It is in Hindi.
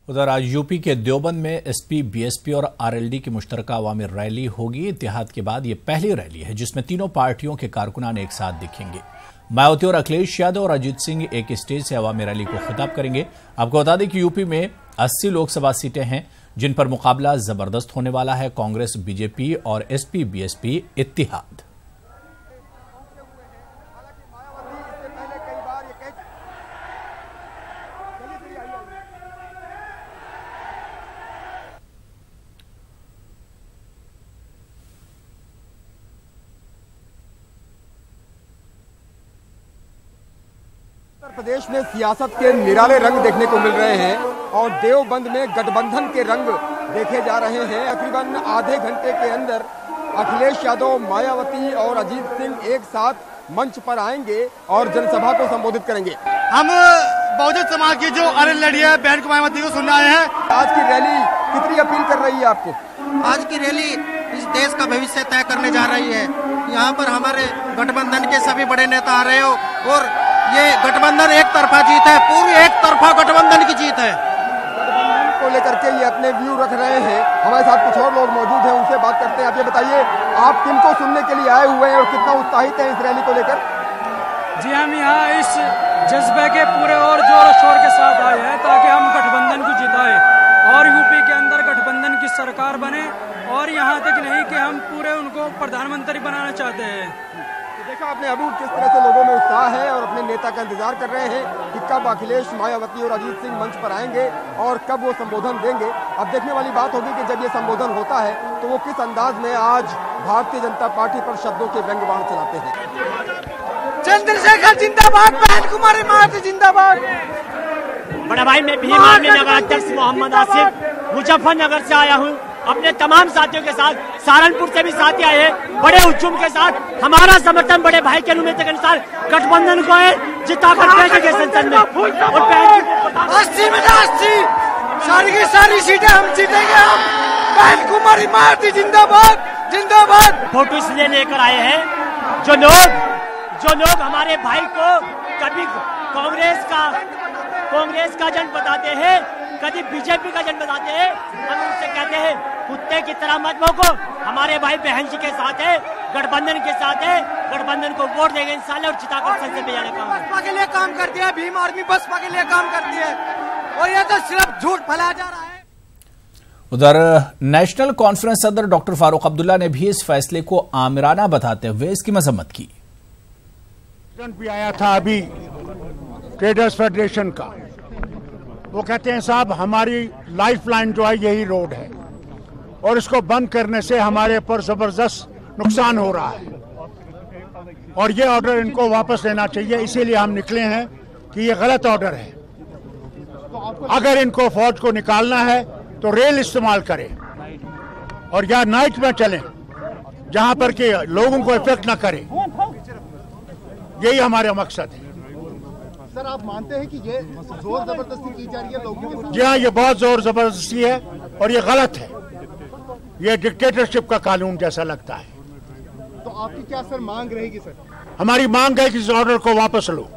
उधर आज यूपी के देवबंद में एसपी, बीएसपी और आरएलडी की मुश्तरका अवामी रैली होगी। इत्तेहाद के बाद ये पहली रैली है जिसमें तीनों पार्टियों के कारकुनान एक साथ दिखेंगे। मायावती और अखिलेश यादव और अजीत सिंह एक स्टेज से अवामी रैली को खिताब करेंगे। आपको बता दें कि यूपी में 80 लोकसभा सीटें हैं जिन पर मुकाबला जबरदस्त होने वाला है। कांग्रेस, बीजेपी और एसपी, बीएसपी इत्तेहाद। उत्तर प्रदेश में सियासत के निराले रंग देखने को मिल रहे हैं और देवबंद में गठबंधन के रंग देखे जा रहे हैं। तकरीबन आधे घंटे के अंदर अखिलेश यादव, मायावती और अजीत सिंह एक साथ मंच पर आएंगे और जनसभा को संबोधित करेंगे। हम बहुजन समाज की जो आरएलडी है बहन को मायावती को सुनने आए हैं। आज की रैली कितनी अपील कर रही है आपको? आज की रैली इस देश का भविष्य तय करने जा रही है। यहाँ पर हमारे गठबंधन के सभी बड़े नेता आ रहे हो और ये गठबंधन एक तरफा जीत है, पूरी एक तरफा गठबंधन की जीत है। गठबंधन को लेकर के ये अपने व्यू रख रहे हैं। हमारे साथ कुछ और लोग मौजूद हैं, उनसे बात करते हैं। आप ये बताइए, आप किनको सुनने के लिए आए हुए हैं और कितना उत्साहित हैं इस रैली को लेकर? जी, हम यहाँ इस जज्बे के पूरे और जोर शोर के साथ आए हैं ताकि हम गठबंधन को जिताएं और यूपी के अंदर गठबंधन की सरकार बने। और यहाँ तक नहीं कि हम पूरे उनको प्रधानमंत्री बनाना चाहते हैं। देखा आपने अभी किस तरह से लोगों में उत्साह है और अपने नेता का इंतजार कर रहे हैं कि कब अखिलेश, मायावती और अजीत सिंह मंच पर आएंगे और कब वो संबोधन देंगे। अब देखने वाली बात होगी कि जब ये संबोधन होता है तो वो किस अंदाज में आज भारतीय जनता पार्टी पर शब्दों के व्यंग्यबाण चलाते हैं। चंद्रशेखर जिंदाबाद, बहन कुमारी मायावती जिंदाबाद। बड़ा भाई, मैं भीम आर्मी नगर अध्यक्ष मोहम्मद आसिफ मुजफ्फरनगर से आया हूँ। अपने तमाम साथियों के साथ, सहारनपुर से भी साथी आए हैं। बड़े हुजूम के साथ हमारा समर्थन बड़े भाई के अनुमति के अनुसार गठबंधन को है जिता कर भेजेंगे संसद में। और 80 में 80 सारी की सारी सीटें हम जीतेंगे। हम बहन कुमारी मायावती जिंदाबाद जिंदाबाद। फोटो इसलिए लेकर आए हैं जो लोग हमारे भाई को कभी कांग्रेस का जन बताते हैं, कभी बीजेपी का जन बताते हैं। हम उनसे कहते हैं कुत्ते की तरह मत भौंको। हमारे भाई बहन जी के साथ है, गठबंधन के साथ है। गठबंधन को वोट देंगे इंशाल्लाह और जिताकर संसद में जाने का। बसपा के लिए काम करती है, भीम आर्मी बसपा के लिए काम करती है और ये तो सिर्फ झूठ फैलाया जा रहा है। उधर नेशनल कॉन्फ्रेंस सदर डॉक्टर फारूक अब्दुल्ला ने भी इस फैसले को आमिराना बताते हुए इसकी मजम्मत की। भी आया था अभी ट्रेडर्स फेडरेशन का, वो कहते हैं साहब हमारी लाइफलाइन जो है यही रोड है और इसको बंद करने से हमारे ऊपर जबरदस्त नुकसान हो रहा है और ये ऑर्डर इनको वापस लेना चाहिए। इसीलिए हम निकले हैं कि ये गलत ऑर्डर है। अगर इनको फौज को निकालना है तो रेल इस्तेमाल करें और या नाइट में चलें जहां पर कि लोगों को इफेक्ट ना करे। यही हमारा मकसद है। सर, आप मानते हैं कि ये जोर जबरदस्ती की जा रही है लोगों के साथ? जी हाँ, ये बहुत जोर जबरदस्ती है और ये गलत है। ये डिक्टेटरशिप का कानून जैसा लगता है। तो आपकी क्या सर मांग रहेगी? सर, हमारी मांग है कि इस ऑर्डर को वापस लो।